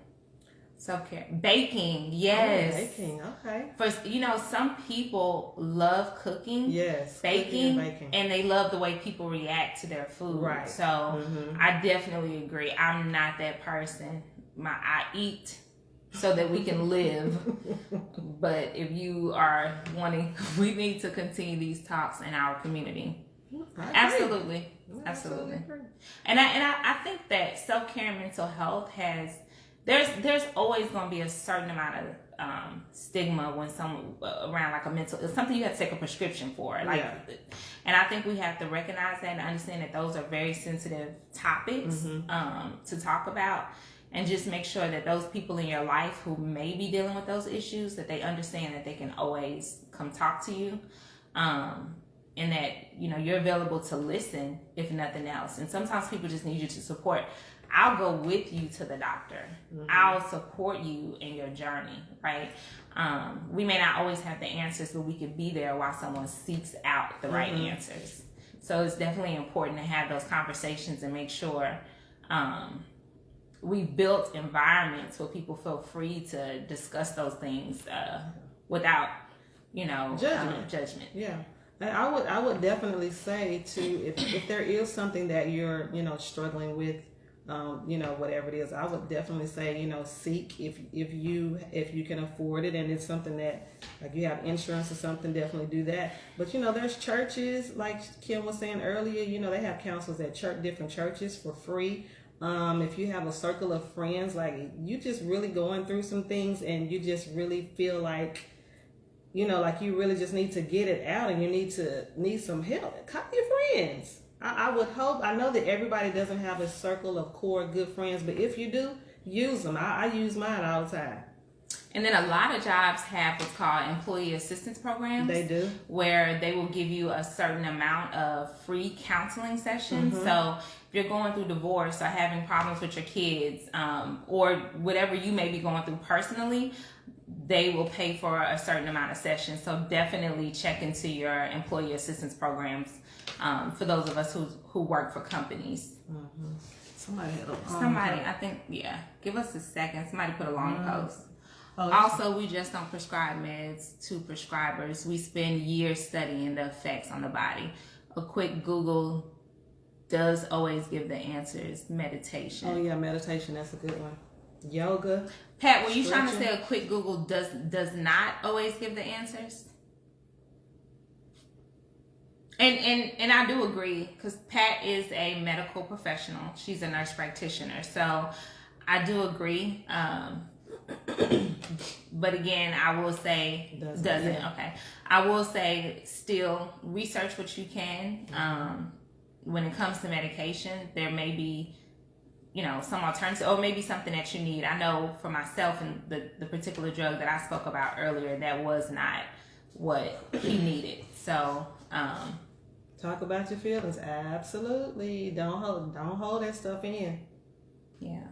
self-care? Baking, yes. Oh, baking, okay. For some people love cooking, yes, baking, baking, and they love the way people react to their food. Right. So I definitely agree. I'm not that person. I eat so that we can live. But if you are wanting, we need to continue these talks in our community. Absolutely. And I think that self-care and mental health there's always going to be a certain amount of stigma when someone around like a mental, it's something you have to take a prescription for. And I think we have to recognize that and understand that those are very sensitive topics to talk about, and just make sure that those people in your life who may be dealing with those issues, that they understand that they can always come talk to you. And that, you're available to listen, if nothing else. And sometimes people just need you to support. I'll go with you to the doctor. I'll support you in your journey, right? We may not always have the answers, but we can be there while someone seeks out the right answers. So it's definitely important to have those conversations and make sure we built environments where people feel free to discuss those things without, judgment. Yeah. I would definitely say too, if there is something that you're struggling with, whatever it is, I would definitely say seek if you can afford it, and it's something that like you have insurance or something, definitely do that. But there's churches, like Kim was saying earlier, they have counselors at different churches for free. If you have a circle of friends, like you just really going through some things and you just really feel like like you really just need to get it out and you need some help, call your friends. I would hope, I know that everybody doesn't have a circle of core good friends, but if you do, use them. I use mine all the time. And then a lot of jobs have what's called employee assistance programs. They do. Where they will give you a certain amount of free counseling sessions. So if you're going through divorce or having problems with your kids, or whatever you may be going through personally, they will pay for a certain amount of sessions. So definitely check into your employee assistance programs for those of us who work for companies. Somebody, I think, give us a second. Somebody put a long post. Also, we just don't prescribe meds to prescribers. We spend years studying the effects on the body. A quick Google does always give the answers. Meditation. Oh yeah, meditation, that's a good one. Yoga. Pat, were you trying to say a quick Google does not always give the answers? And I do agree, because Pat is a medical professional. She's a nurse practitioner. So I do agree. But again, I will say doesn't. Yeah. Okay. I will say still research what you can. When it comes to medication, there may be some alternative, or maybe something that you need. I know for myself, and the particular drug that I spoke about earlier, that was not what he needed. So talk about your feelings. Absolutely. Don't hold that stuff in. Yeah.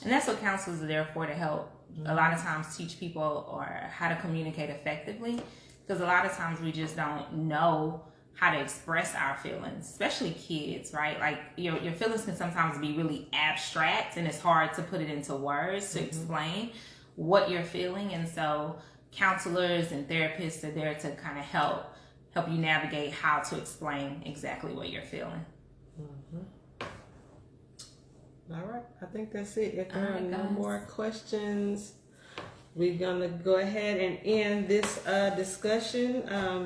And that's what counselors are there for, to help a lot of times teach people or how to communicate effectively, because a lot of times we just don't know how to express our feelings, especially kids, right? Like your feelings can sometimes be really abstract, and it's hard to put it into words to explain what you're feeling. And so counselors and therapists are there to kind of help you navigate how to explain exactly what you're feeling. All right, I think that's it. If there are no more questions, we're gonna go ahead and end this discussion,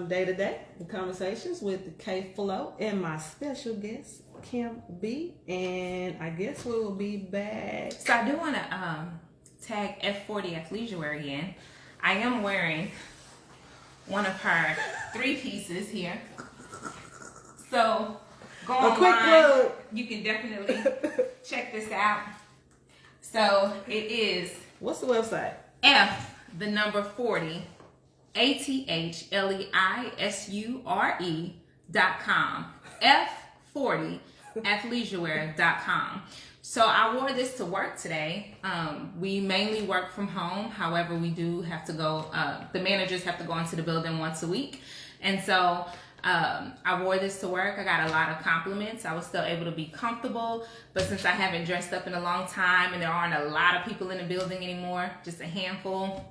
day to day, the conversations with KFLO and my special guest Kim B. And I guess we will be back. So I do want to tag F40 Athleisure Wear again. I am wearing one of her 3 pieces here. So go online. You can definitely check this out. So it is. What's the website? F40 ATHLEISURE.com. F40 athleisurewear.com. So I wore this to work today. We mainly work from home. However, we do have to go, the managers have to go into the building once a week. And so I wore this to work. I got a lot of compliments. I was still able to be comfortable. But since I haven't dressed up in a long time and there aren't a lot of people in the building anymore, just a handful,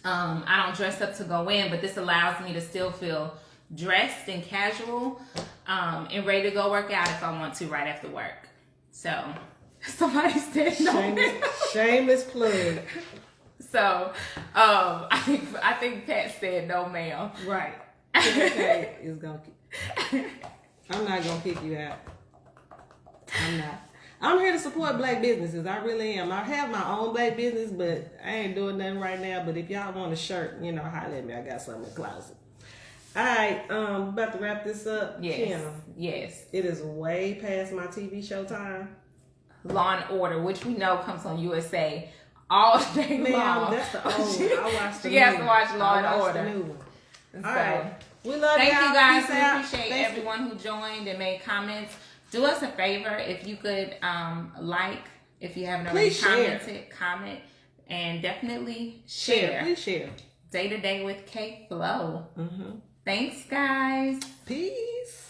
I don't dress up to go in, but this allows me to still feel dressed and casual and ready to go work out if I want to right after work. So somebody said no. Shameless plug. So I think Pat said no, ma'am. Right. Okay, is gonna. I'm not gonna kick you out. I'm not. I'm here to support black businesses. I really am. I have my own black business, but I ain't doing nothing right now. But if y'all want a shirt, holler at me. I got something in the closet. All right, about to wrap this up. Yes. Kim, Yes. it is way past my TV show time. Law and Order, which we know comes on USA all day long. That's the old one. I watched the She new has to one. watch Law and I watched Order. the new one. So, All right. We love thank y'all. you guys. Peace We out. appreciate Thanks. everyone who joined and made comments. Do us a favor, if you could if you haven't already comment, and definitely share. Please share. Day to Day with KFLO. Mm-hmm. Thanks, guys. Peace.